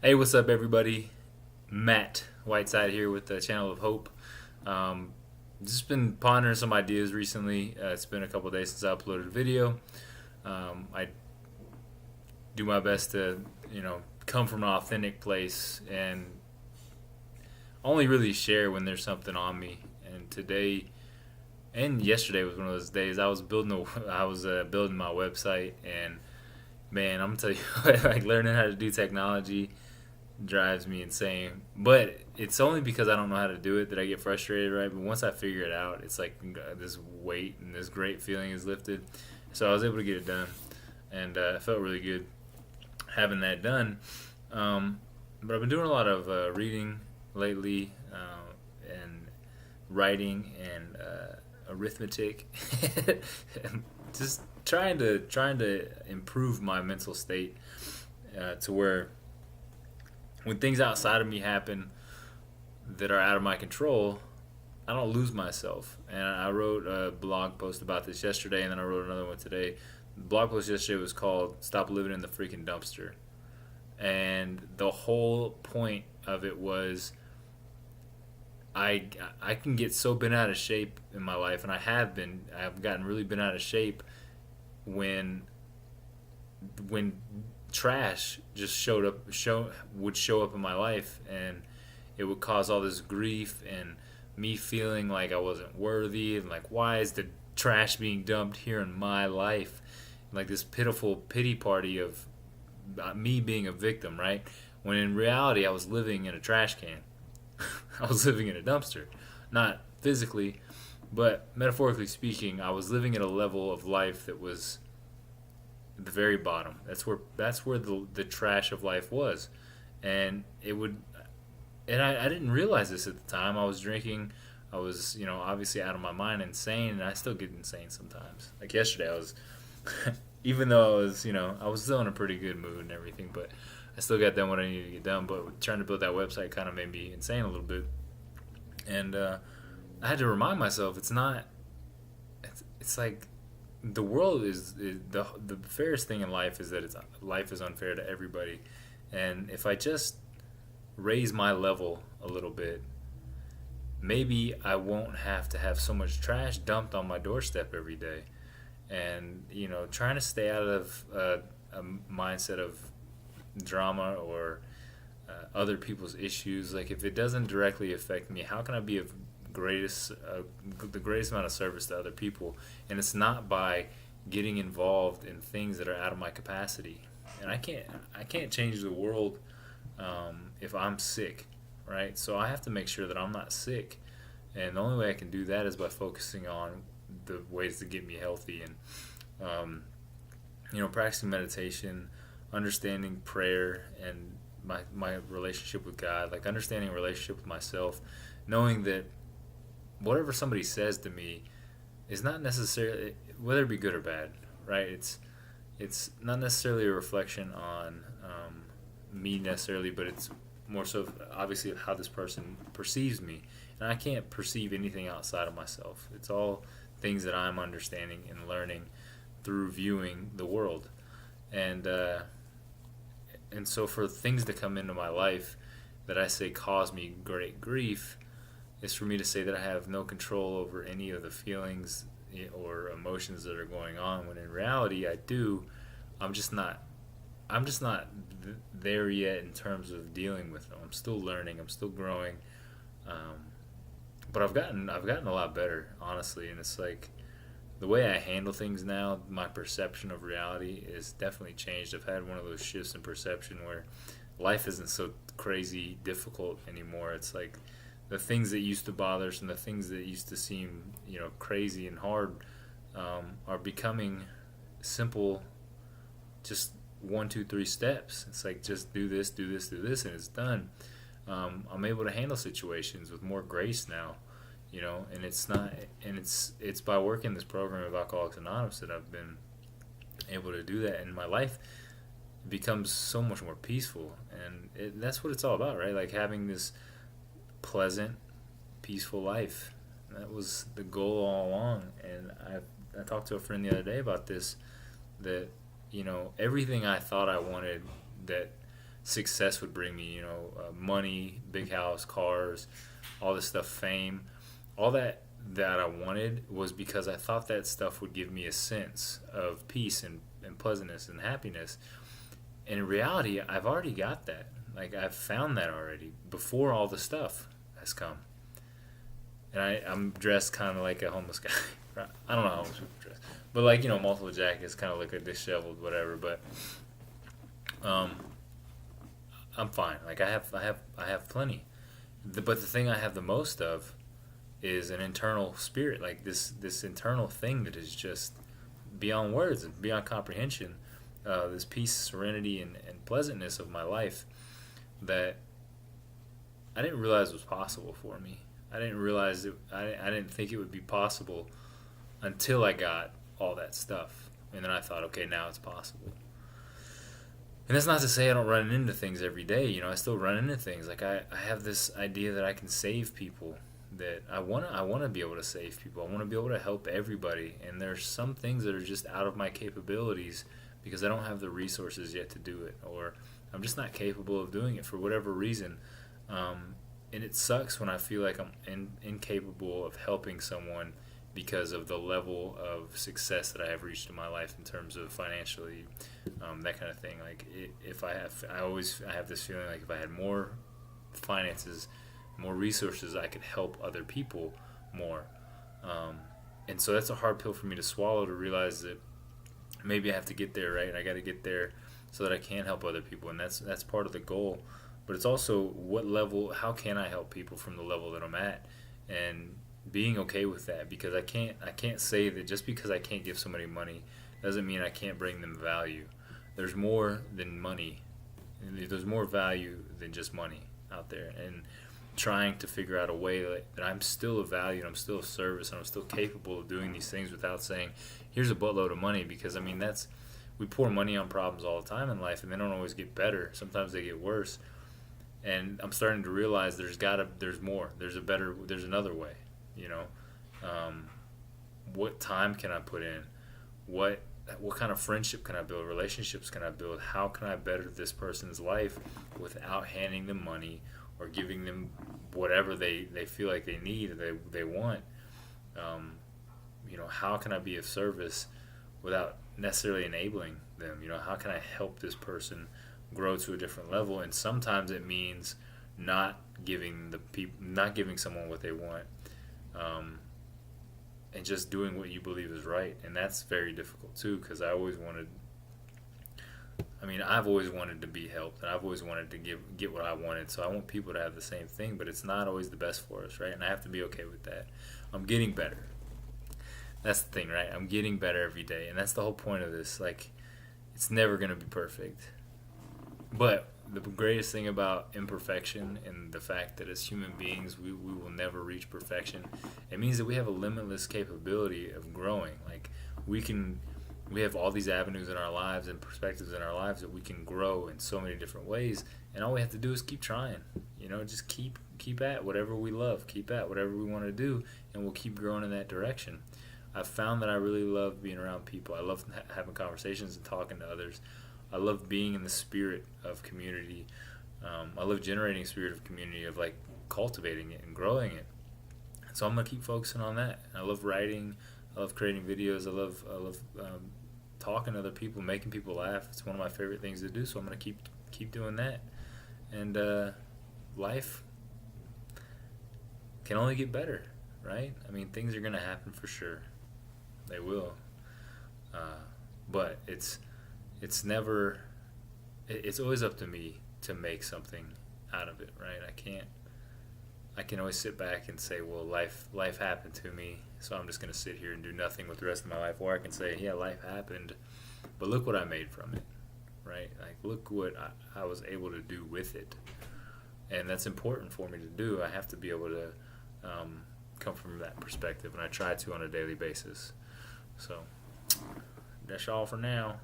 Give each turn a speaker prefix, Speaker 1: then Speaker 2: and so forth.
Speaker 1: Hey, what's up, everybody? Matt Whiteside here with the Channel of Hope. Um, just been pondering some ideas recently. It's been a couple days since I uploaded a video. I do my best to, come from an authentic place and only really share when there's something on me. And today and yesterday was one of those days. I was building my website, and man, I'm gonna tell you, like learning how to do technology drives me insane. But it's only because I don't know how to do it that I get frustrated, right? But once I figure it out, it's like this weight and this great feeling is lifted. So I was able to get it done, and it felt really good having that done. But I've been doing a lot of reading lately, and writing and arithmetic, just trying to improve my mental state to where when things outside of me happen that are out of my control, I don't lose myself. And I wrote a blog post about this yesterday, and then I wrote another one today. The blog post yesterday was called "Stop Living in the Freaking Dumpster," and the whole point of it was I can get so bent out of shape in my life, and I've gotten really bent out of shape when trash just would show up in my life, and it would cause all this grief and me feeling like I wasn't worthy, and like, why is the trash being dumped here in my life, like this pitiful pity party of me being a victim, right? When in reality I was living in a trash can. I was living in a dumpster, not physically, but metaphorically speaking, I was living at a level of life that was the very bottom. That's where the trash of life was, and it would, and I didn't realize this at the time. I was drinking. I was, obviously out of my mind, insane, and I still get insane sometimes. Like yesterday, I was, even though I was still in a pretty good mood and everything, but I still got done what I needed to get done. But trying to build that website kind of made me insane a little bit, and I had to remind myself it's not. It's like the world is the fairest thing in life is that life is unfair to everybody, and if I just raise my level a little bit, maybe I won't have to have so much trash dumped on my doorstep every day. And trying to stay out of a mindset of drama or other people's issues. Like, if it doesn't directly affect me, how can I be of the greatest amount of service to other people? And it's not by getting involved in things that are out of my capacity. And I can't change the world if I'm sick, right? So I have to make sure that I'm not sick, and the only way I can do that is by focusing on the ways to get me healthy, and practicing meditation, understanding prayer, and my relationship with God, like understanding a relationship with myself, knowing that whatever somebody says to me is not necessarily, whether it be good or bad, right? It's not necessarily a reflection on me necessarily, but it's more so obviously of how this person perceives me, and I can't perceive anything outside of myself. It's all things that I'm understanding and learning through viewing the world, and so for things to come into my life that I say cause me great grief, is for me to say that I have no control over any of the feelings or emotions that are going on, when in reality I do. I'm just not there yet in terms of dealing with them. I'm still learning. I'm still growing. But I've gotten a lot better, honestly. And it's like the way I handle things now, my perception of reality is definitely changed. I've had one of those shifts in perception where life isn't so crazy difficult anymore. It's like the things that used to bother us and the things that used to seem crazy and hard are becoming simple, just 1, 2, 3 steps. It's like, just do this, do this, do this, and it's done. I'm able to handle situations with more grace now, and it's by working this program of Alcoholics Anonymous that I've been able to do that, and my life becomes so much more peaceful, and that's what it's all about, right? Like having this pleasant, peaceful life. That was the goal all along, and I talked to a friend the other day about this, that everything I thought I wanted that success would bring me, money, big house, cars, all this stuff, fame, all that I wanted was because I thought that stuff would give me a sense of peace and pleasantness and happiness. And in reality, I've already got that. Like, I've found that already before all the stuff has come. And I'm dressed kind of like a homeless guy. I don't know how homeless people dress, but like, multiple jackets, kind of like a disheveled whatever. But I'm fine. Like, I have plenty. But the thing I have the most of is an internal spirit, like this internal thing that is just beyond words and beyond comprehension. This peace, serenity, and pleasantness of my life that I didn't realize was possible for me. I didn't realize it. I didn't think it would be possible until I got all that stuff, and then I thought, okay, now it's possible. And that's not to say I don't run into things every day. I still run into things. Like, I have this idea that I can save people. That I wanna be able to save people. I want to be able to help everybody. And there's some things that are just out of my capabilities because I don't have the resources yet to do it, or I'm just not capable of doing it for whatever reason. And it sucks when I feel like I'm incapable of helping someone because of the level of success that I have reached in my life in terms of financially, that kind of thing. Like, I have this feeling like if I had more finances, more resources, I could help other people more. And so that's a hard pill for me to swallow, to realize that maybe I have to get there, right? I got to get there so that I can help other people, and that's part of the goal. But it's also what level, how can I help people from the level that I'm at, and being okay with that, because I can't say that just because I can't give somebody money doesn't mean I can't bring them value. There's more than money. There's more value than just money out there, and trying to figure out a way that I'm still of value and I'm still of service and I'm still capable of doing these things without saying, here's a buttload of money, because we pour money on problems all the time in life, and they don't always get better. Sometimes they get worse. And I'm starting to realize there's more. There's another way. What time can I put in? What kind of friendship can I build? Relationships can I build? How can I better this person's life without handing them money or giving them whatever they feel like they need or they want? How can I be of service without necessarily enabling them? How can I help this person grow to a different level? And sometimes it means not giving someone what they want, and just doing what you believe is right. And that's very difficult too, because I've always wanted to be helped, and I've always wanted to get what I wanted. So I want people to have the same thing, but it's not always the best for us, right? And I have to be okay with that. I'm getting better. That's the thing, right? I'm getting better every day, and that's the whole point of this. Like, it's never going to be perfect. But the greatest thing about imperfection and the fact that as human beings we will never reach perfection, it means that we have a limitless capability of growing. Like, we have all these avenues in our lives and perspectives in our lives that we can grow in so many different ways, and all we have to do is keep trying. Just keep at whatever we love, keep at whatever we want to do, and we'll keep growing in that direction. I've found that I really love being around people. I love having conversations and talking to others. I love being in the spirit of community. I love generating a spirit of community, of like cultivating it and growing it. And so I'm gonna keep focusing on that. I love writing. I love creating videos. I love talking to other people, making people laugh. It's one of my favorite things to do. So I'm gonna keep doing that. And life can only get better, right? I mean, things are gonna happen for sure. They will. But it's always up to me to make something out of it, right? I can always sit back and say, well, life happened to me, so I'm just going to sit here and do nothing with the rest of my life. Or I can say, yeah, life happened, but look what I made from it, right? Like, look what I was able to do with it. And that's important for me to do. I have to be able to come from that perspective, and I try to on a daily basis. So that's all for now.